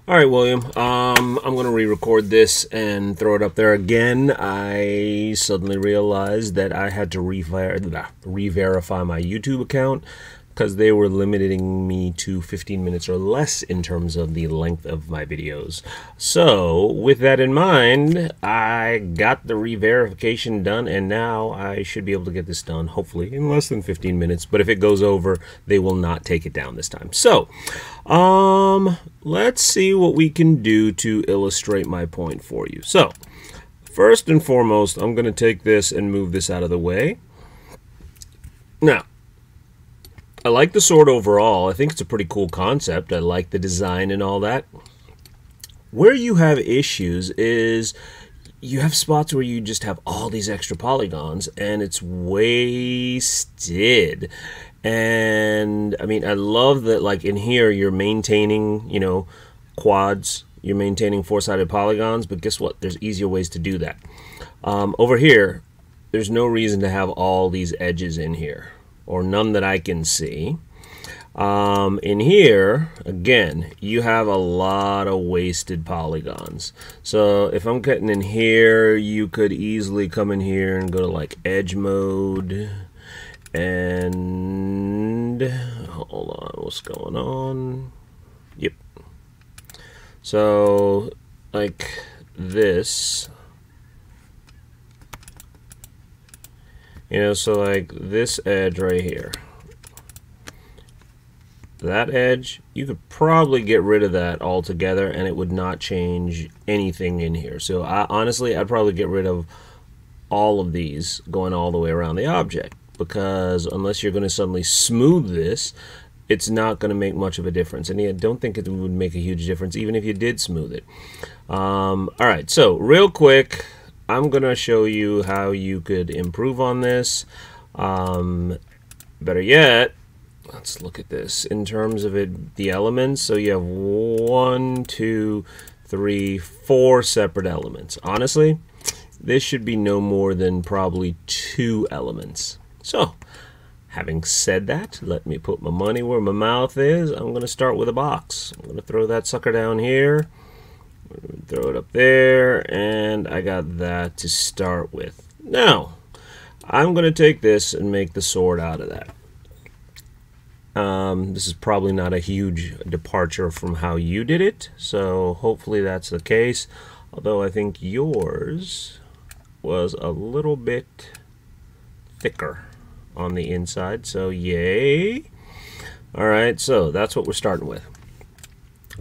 All right, William. I'm gonna re-record this and throw it up there again. I suddenly realized that I had to re-verify my YouTube account because they were limiting me to 15 minutes or less in terms of the length of my videos. So, with that in mind, I got the re-verification done, and now I should be able to get this done, hopefully, in less than 15 minutes. But if it goes over, they will not take it down this time. So, let's see what we can do to illustrate my point for you. So, first and foremost, I'm going to take this and move this out of the way. Now, I like the sword overall. I think it's a pretty cool concept. I like the design and all that. Where you have issues is you have spots where you just have all these extra polygons and it's wasted. And I mean, I love that, like in here, you're maintaining, you know, quads, you're maintaining four-sided polygons, but guess what? There's easier ways to do that. Over here, there's no reason to have all these edges in here, or none that I can see. In here, again, you have a lot of wasted polygons. So if I'm cutting in here, you could easily come in here and go to like edge mode. And hold on, what's going on? Yep. So like this, you know, so like this edge right here, that edge, you could probably get rid of that altogether and it would not change anything in here. So honestly, I'd probably get rid of all of these going all the way around the object, because unless you're going to suddenly smooth this, it's not going to make much of a difference. And I don't think it would make a huge difference even if you did smooth it. Alright, so real quick, I'm going to show you how you could improve on this. Better yet, let's look at this in terms of the elements. So you have 1, 2, 3, 4 separate elements. Honestly, this should be no more than probably 2 elements. So, having said that, let me put my money where my mouth is. I'm going to start with a box. I'm going to throw that sucker down here, throw it up there, and I got that to start with. Now, I'm going to take this and make the sword out of that. This is probably not a huge departure from how you did it, so hopefully that's the case. Although I think yours was a little bit thicker on the inside, so yay. Alright, so that's what we're starting with.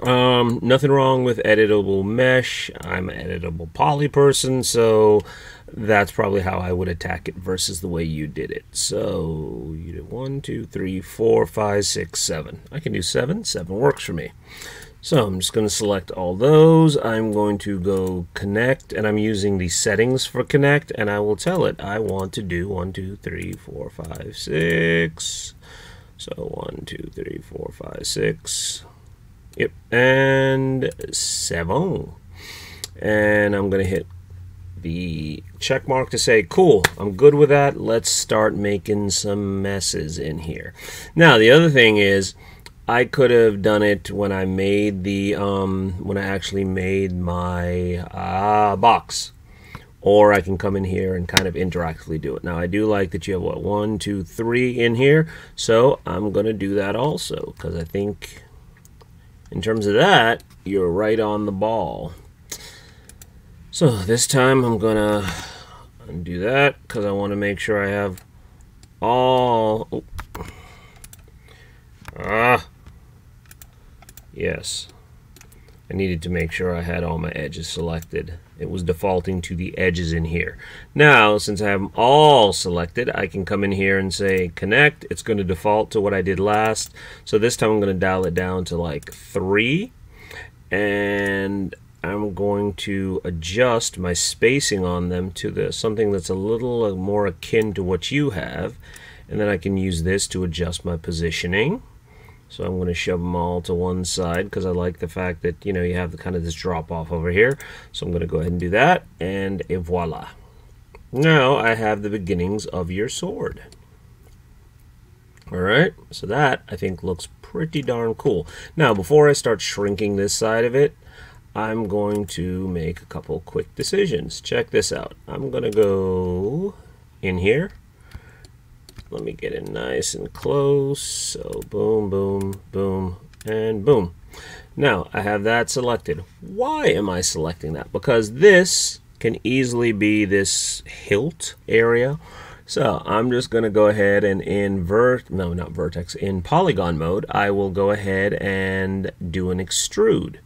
Nothing wrong with editable mesh. I'm an editable poly person, so that's probably how I would attack it versus the way you did it. So you did 1, 2, 3, 4, 5, 6, 7. I can do 7. 7 works for me. So I'm just going to select all those. I'm going to go connect, and I'm using the settings for connect, and I will tell it I want to do 1, 2, 3, 4, 5, 6. So 1, 2, 3, 4, 5, 6. Yep, and 7. And I'm going to hit the check mark to say, cool, I'm good with that. Let's start making some messes in here. Now, the other thing is, I could have done it when I made the when I actually made my box, or I can come in here and kind of interactively do it. Now I do like that you have what, 1, 2, 3 in here, so I'm gonna do that also, because I think in terms of that you're right on the ball. So this time I'm gonna undo that because I want to make sure I have all. Yes, I needed to make sure I had all my edges selected. It was defaulting to the edges in here. Now, since I have them all selected, I can come in here and say connect. It's going to default to what I did last. So this time I'm going to dial it down to like 3. And I'm going to adjust my spacing on them to something that's a little more akin to what you have. And then I can use this to adjust my positioning. So I'm going to shove them all to one side because I like the fact that, you know, you have the kind of this drop off over here. So I'm going to go ahead and do that, and voila. Now I have the beginnings of your sword. All right, so that I think looks pretty darn cool. Now, before I start shrinking this side of it, I'm going to make a couple quick decisions. Check this out. I'm going to go in here. Let me get in nice and close. So boom, boom, boom, and boom. Now, I have that selected. Why am I selecting that? Because this can easily be this hilt area. So I'm just going to go ahead and in polygon mode, I will go ahead and do an extrude.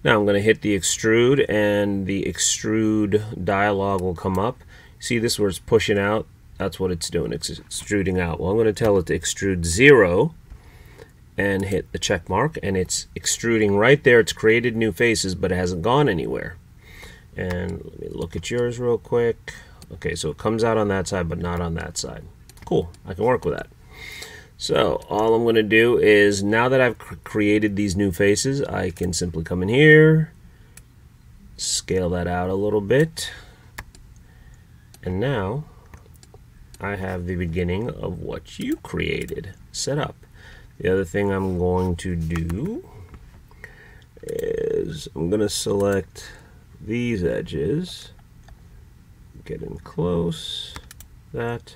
Now I'm going to hit the extrude, and the extrude dialog will come up. See this where it's pushing out? That's what it's doing. It's extruding out. Well, I'm going to tell it to extrude 0 and hit the check mark, and it's extruding right there. It's created new faces, but it hasn't gone anywhere. And let me look at yours real quick. Okay, so it comes out on that side, but not on that side. Cool, I can work with that. So all I'm going to do is, now that I've created these new faces, I can simply come in here, scale that out a little bit, and now I have the beginning of what you created set up. The other thing I'm going to do is I'm going to select these edges, get in close, that.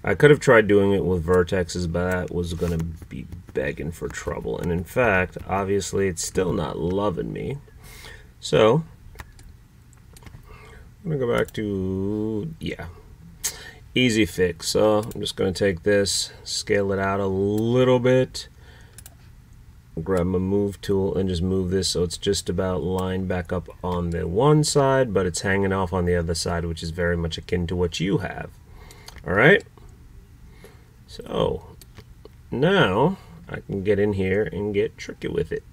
I could have tried doing it with vertexes, but that was going to be begging for trouble. And in fact, obviously, it's still not loving me. So I'm going to go back to, yeah, easy fix. So I'm just going to take this, scale it out a little bit, grab my move tool and just move this so it's just about lined back up on the one side, but it's hanging off on the other side, which is very much akin to what you have. All right, so now I can get in here and get tricky with it.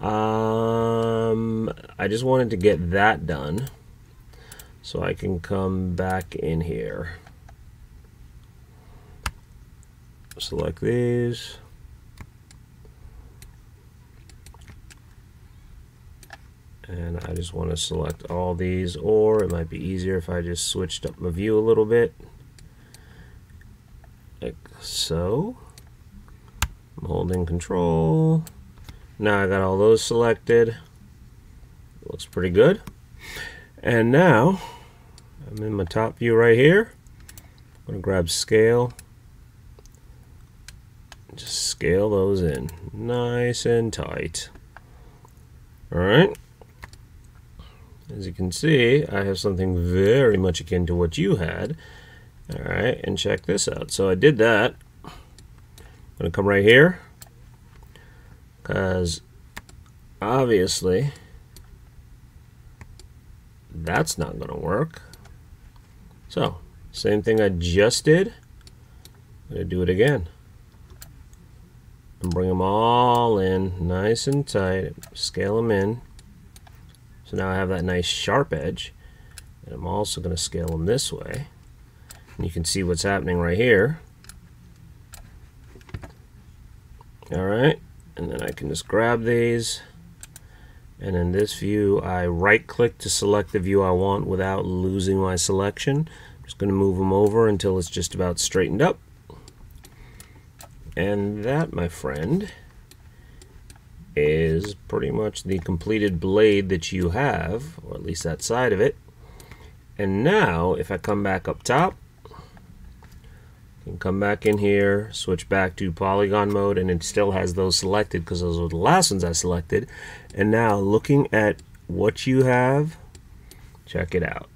I just wanted to get that done so I can come back in here, select these, and I just want to select all these, or it might be easier if I just switched up my view a little bit, like so. I'm holding control. Now I got all those selected. Looks pretty good. And now I'm in my top view right here. I'm going to grab scale. Just scale those in nice and tight. Alright. As you can see, I have something very much akin to what you had. Alright, and check this out. So I did that. I'm going to come right here, because obviously that's not going to work. So, same thing I just did. I'm going to do it again. And bring them all in nice and tight. Scale them in. So now I have that nice sharp edge. And I'm also going to scale them this way. And you can see what's happening right here. Alright, and then I can just grab these, and in this view I right click to select the view I want without losing my selection. I'm just going to move them over until it's just about straightened up. And that, my friend, is pretty much the completed blade that you have, or at least that side of it. And now if I come back up top, and come back in here, switch back to polygon mode, and it still has those selected because those were the last ones I selected. And now looking at what you have, check it out.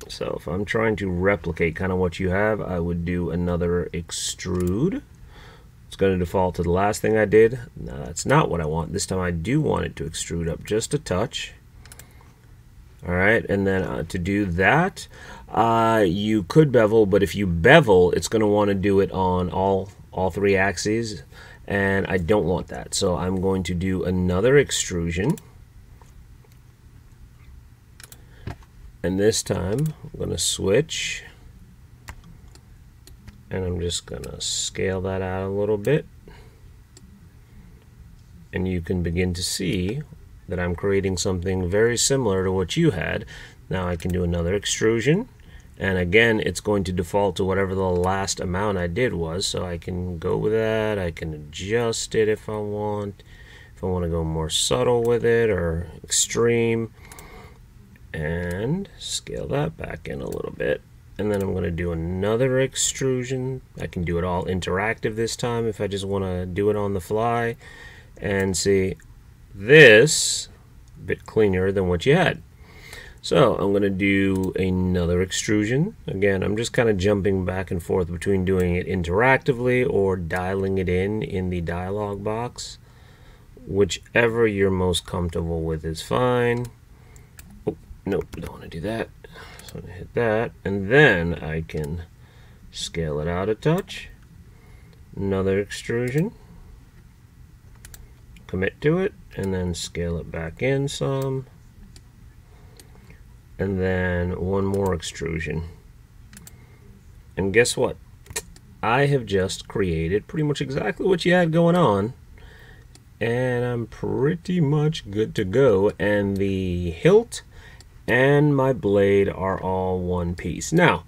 So if I'm trying to replicate kind of what you have, I would do another extrude. It's going to default to the last thing I did. No, that's not what I want. This time I do want it to extrude up just a touch. Alright, and then to do that, you could bevel, but if you bevel, it's going to want to do it on all three axes, and I don't want that. So I'm going to do another extrusion, and this time I'm going to switch, and I'm just going to scale that out a little bit, and you can begin to see that I'm creating something very similar to what you had. Now I can do another extrusion, And again, it's going to default to whatever the last amount I did was, so I can go with that. I can adjust it if I want. If I want to go more subtle with it or extreme, and scale that back in a little bit. And then I'm going to do another extrusion. I can do it all interactive this time if I just want to do it on the fly. And see, this a bit cleaner than what you had. So I'm going to do another extrusion. Again, I'm just kind of jumping back and forth between doing it interactively or dialing it in the dialog box. Whichever you're most comfortable with is fine. Oh, nope, don't want to do that. So I'm going to hit that, and then I can scale it out a touch. Another extrusion. Commit to it, and then scale it back in some. And then one more extrusion. And guess what? I have just created pretty much exactly what you had going on. And I'm pretty much good to go. And the hilt and my blade are all one piece. Now,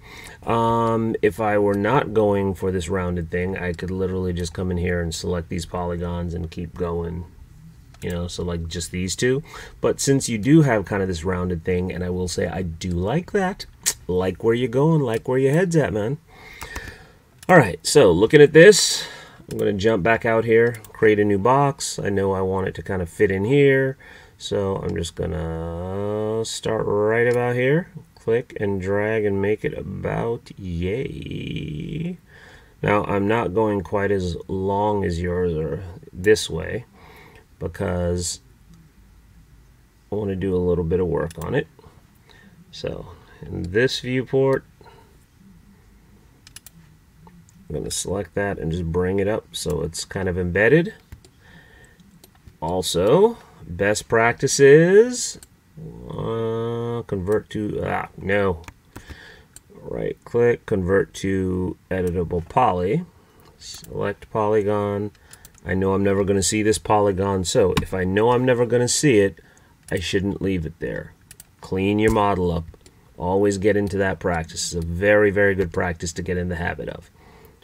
if I were not going for this rounded thing, I could literally just come in here and select these polygons and keep going. You know, so like just these two. But since you do have kind of this rounded thing, and I will say I do like that, like where you're going, like where your head's at, man. All right, so looking at this, I'm going to jump back out here, create a new box. I know I want it to kind of fit in here, so I'm just going to start right about here, click and drag and make it about yay. Now, I'm not going quite as long as yours or this way, because I want to do a little bit of work on it. So in this viewport, I'm going to select that and just bring it up so it's kind of embedded. Also, best practices, convert to, no. Right click, convert to editable poly, select polygon. I know I'm never going to see this polygon, so if I know I'm never going to see it, I shouldn't leave it there. Clean your model up. Always get into that practice. It's a very, very good practice to get in the habit of.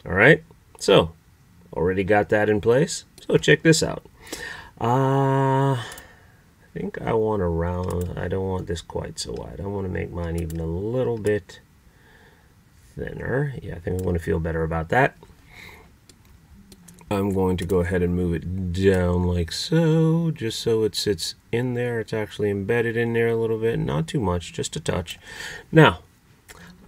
All right, so already got that in place. So check this out. I think I want a round. I don't want this quite so wide. I want to make mine even a little bit thinner. Yeah, I think I'm going to feel better about that. I'm going to go ahead and move it down like so, just so it sits in there. It's actually embedded in there a little bit, not too much, just a touch. Now,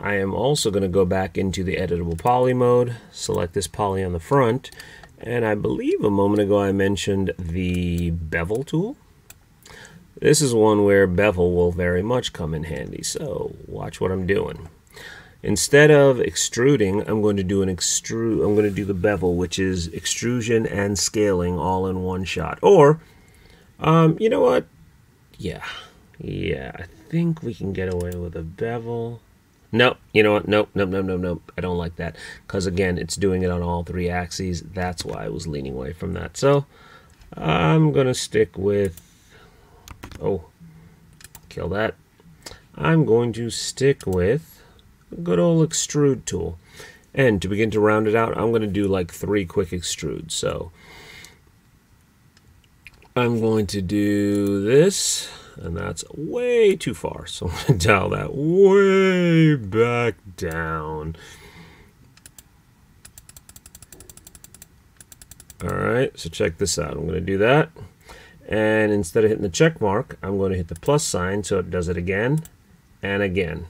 I am also going to go back into the editable poly mode, select this poly on the front, and I believe a moment ago I mentioned the bevel tool. This is one where bevel will very much come in handy, so watch what I'm doing. Instead of extruding, I'm going to do the bevel, which is extrusion and scaling all in one shot. Or, you know what? Yeah, I think we can get away with a bevel. Nope, you know what? Nope. I don't like that. Because again, it's doing it on all three axes. That's why I was leaning away from that. So, I'm going to stick with, kill that. I'm going to stick with good old extrude tool. And to begin to round it out, I'm going to do like 3 quick extrudes. So I'm going to do this, and that's way too far. So I'm going to dial that way back down. All right, so check this out. I'm going to do that. And instead of hitting the check mark, I'm going to hit the plus sign so it does it again and again.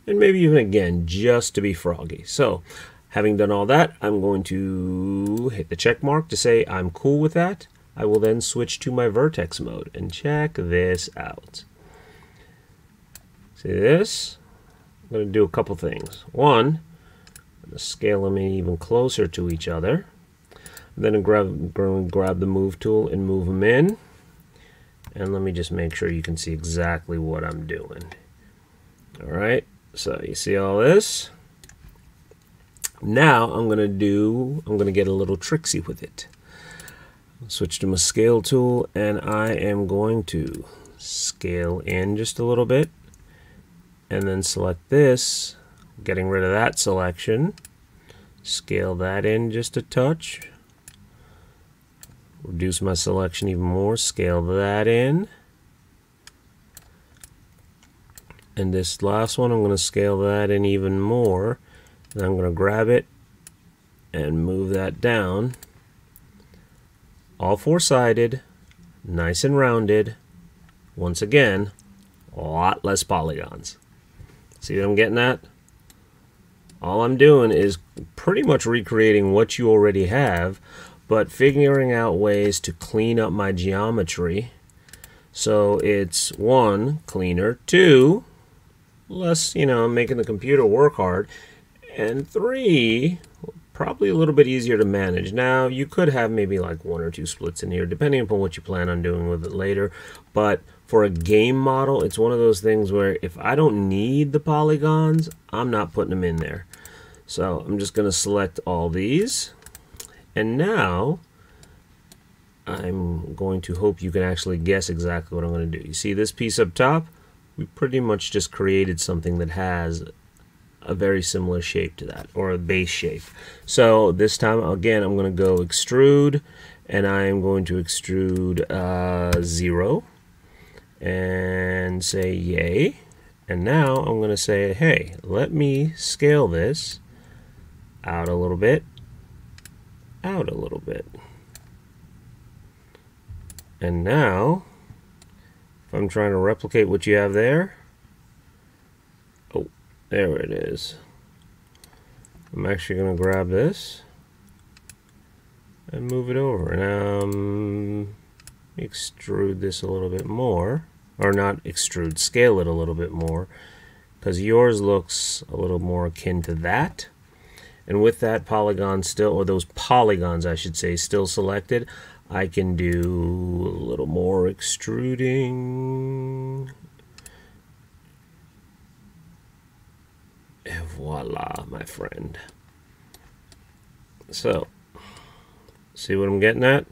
And maybe even again, just to be froggy. So, having done all that, I'm going to hit the check mark to say I'm cool with that. I will then switch to my vertex mode, and check this out. See this? I'm going to do a couple things. One, I'm going to scale them even closer to each other. Then grab the move tool and move them in. And let me just make sure you can see exactly what I'm doing. All right. So you see all this? Now I'm going to get a little tricksy with it. Switch to my scale tool, and I am going to scale in just a little bit, and then select this getting rid of that selection. Scale that in just a touch. Reduce my selection even more. Scale that in. And this last one, I'm going to scale that in even more. And I'm going to grab it and move that down. All four-sided, nice and rounded. Once again, a lot less polygons. See what I'm getting at? All I'm doing is pretty much recreating what you already have, but figuring out ways to clean up my geometry. So it's 1, cleaner, 2, less, making the computer work hard, and 3, probably a little bit easier to manage. Now, you could have maybe like 1 or 2 splits in here, depending upon what you plan on doing with it later, but for a game model, it's one of those things where if I don't need the polygons, I'm not putting them in there. So I'm just going to select all these, and now I'm going to hope you can actually guess exactly what I'm going to do. You see this piece up top? We pretty much just created something that has a very similar shape to that, or a base shape. So this time, again, I'm going to go extrude, and I am going to extrude 0, and say yay. And now I'm going to say, hey, let me scale this out a little bit, out a little bit. And now, if I'm trying to replicate what you have there, oh, there it is. I'm actually going to grab this and move it over. Now, extrude this a little bit more, or not extrude, scale it a little bit more, because yours looks a little more akin to that. And with that polygon still, or those polygons I should say, still selected, I can do a little more extruding. And voila, my friend. So, see what I'm getting at?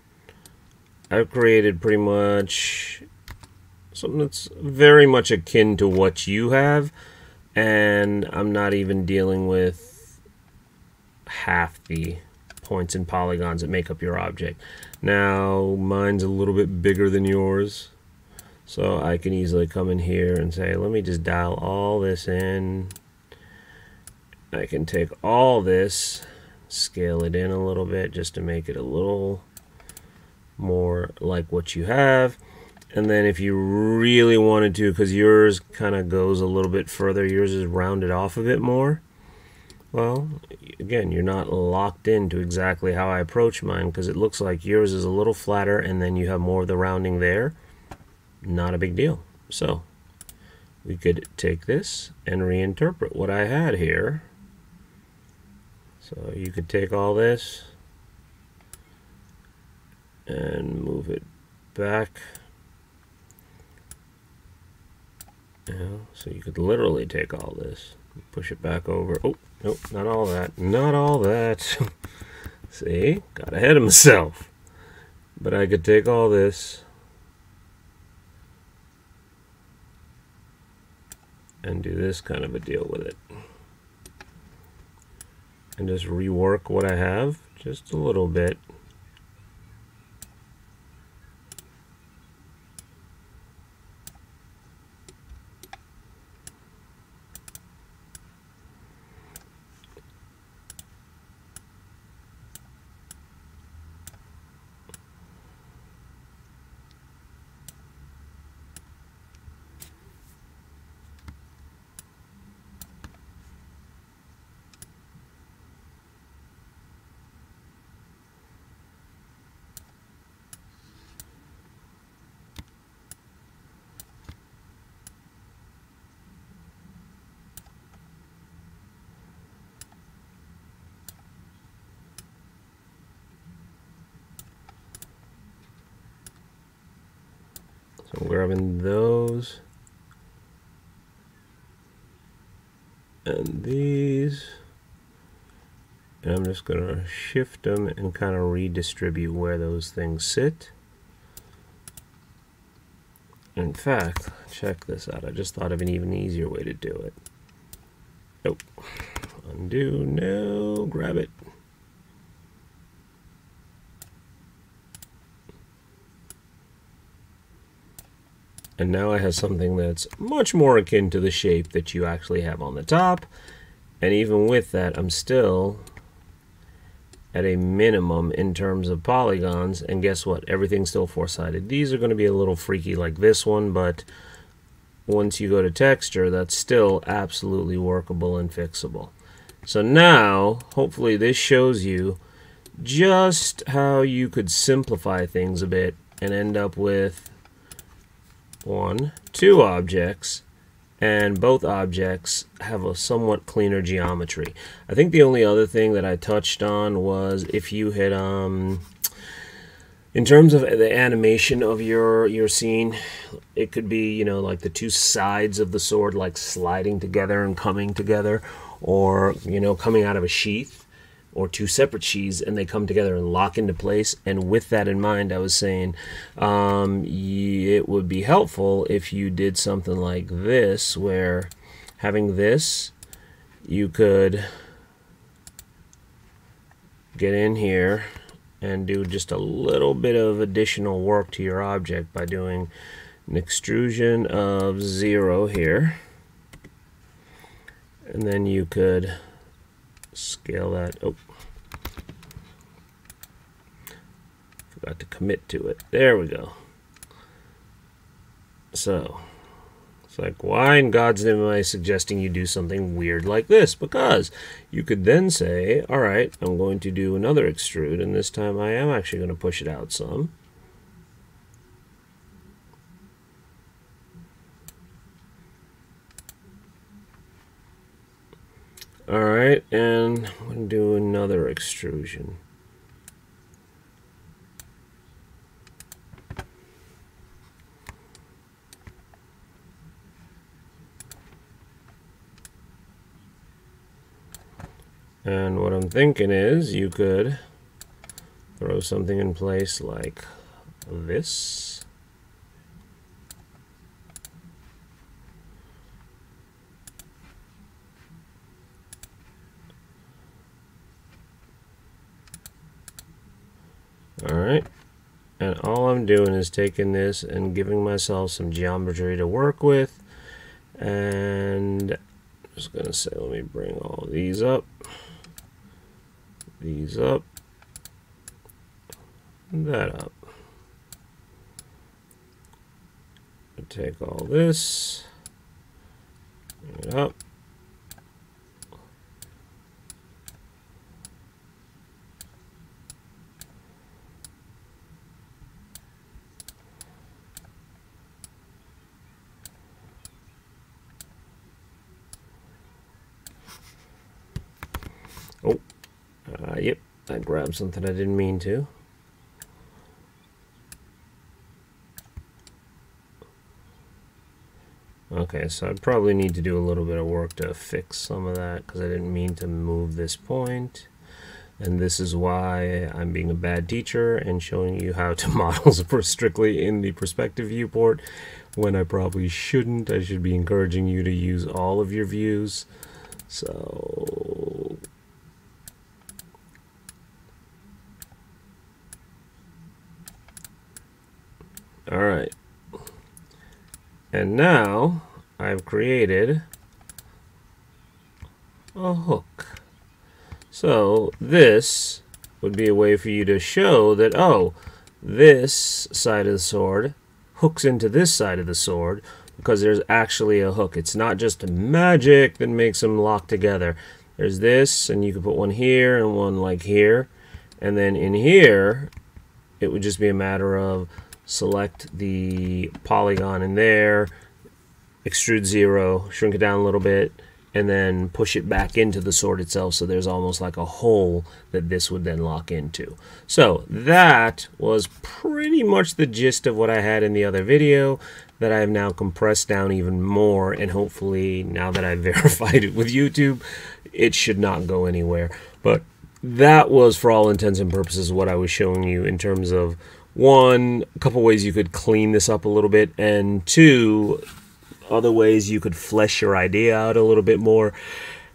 I've created pretty much something that's very much akin to what you have, and I'm not even dealing with half the points and polygons that make up your object. Now, mine's a little bit bigger than yours, so I can easily come in here and say, let me just dial all this in. I can take all this, scale it in a little bit just to make it a little more like what you have. And then if you really wanted to, because yours kind of goes a little bit further, yours is rounded off a bit more, well, again, you're not locked into exactly how I approach mine, because it looks like yours is a little flatter and then you have more of the rounding there. Not a big deal. So we could take this and reinterpret what I had here. So you could take all this and move it back. So you could literally take all this, push it back over. Oh, nope, not all that. Not all that. See, got ahead of myself. But I could take all this and do this kind of a deal with it. And just rework what I have just a little bit. So I'm grabbing those and these, and I'm just going to shift them and kind of redistribute where those things sit. In fact, check this out. I just thought of an even easier way to do it. Nope. Undo. No. Grab it. And now I have something that's much more akin to the shape that you actually have on the top. And even with that, I'm still at a minimum in terms of polygons. And guess what? Everything's still four-sided. These are going to be a little freaky like this one, but once you go to texture, that's still absolutely workable and fixable. So now, hopefully this shows you just how you could simplify things a bit and end up with two objects, and both objects have a somewhat cleaner geometry. I think the only other thing that I touched on was if you had in terms of the animation of your scene, it could be, you know, like the two sides of the sword like sliding together and coming together, or, you know, coming out of a sheath, or two separate sheaths, and they come together and lock into place. And with that in mind, I was saying it would be helpful if you did something like this, where having this, you could get in here and do just a little bit of additional work to your object by doing an extrusion of 0 here. And then you could scale that. Oh, forgot to commit to it. There we go. So it's like, why in God's name am I suggesting you do something weird like this? Because you could then say, all right, I'm going to do another extrude, and this time I am actually going to push it out some. Alright, and I'm going to do another extrusion. And what I'm thinking is you could throw something in place like this. Alright, and all I'm doing is taking this and giving myself some geometry to work with, and I'm just going to say, let me bring all these up, and that up. Take all this, bring it up. Oh, yep, I grabbed something I didn't mean to. Okay, so I probably need to do a little bit of work to fix some of that, because I didn't mean to move this point. And this is why I'm being a bad teacher and showing you how to model strictly in the perspective viewport, when I probably shouldn't. I should be encouraging you to use all of your views. So alright, and now I've created a hook. So this would be a way for you to show that, oh, this side of the sword hooks into this side of the sword, because there's actually a hook. It's not just magic that makes them lock together. There's this, and you could put one here and one like here, and then in here it would just be a matter of select the polygon in there, extrude 0, shrink it down a little bit, and then push it back into the sword itself, so there's almost like a hole that this would then lock into. So that was pretty much the gist of what I had in the other video that I have now compressed down even more, and hopefully now that I've verified it with YouTube, it should not go anywhere. But that was, for all intents and purposes, what I was showing you in terms of, one, a couple ways you could clean this up a little bit, and two, other ways you could flesh your idea out a little bit more.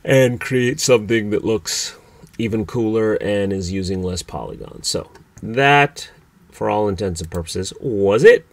and create something that looks even cooler and is using less polygons. So that, for all intents and purposes, was it.